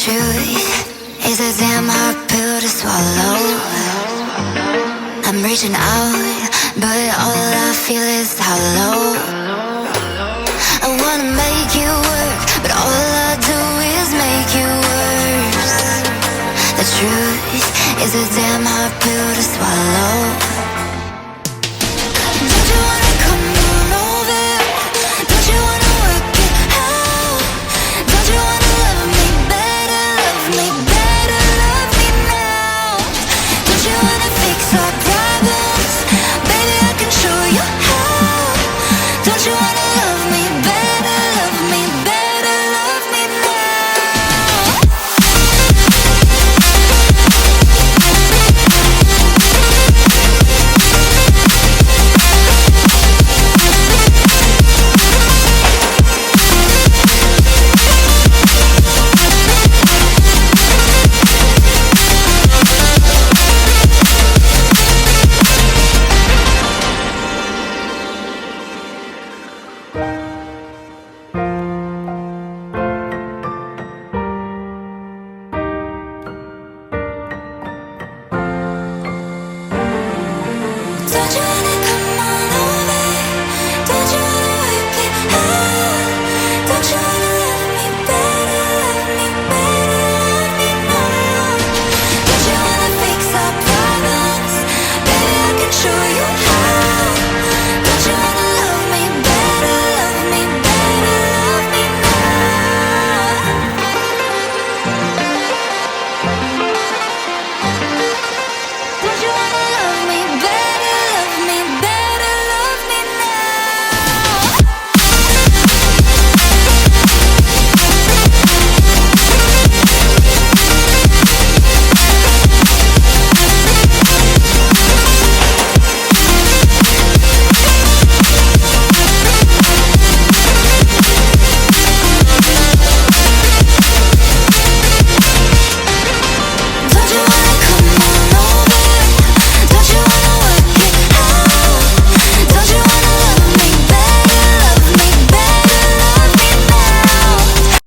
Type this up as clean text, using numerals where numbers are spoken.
truth is a damn hard pill to swallow. I'm reaching out, but all I feel is hollow. I wanna make you work, but all I do is make you worse. The truth is a damn hard pill to swallow.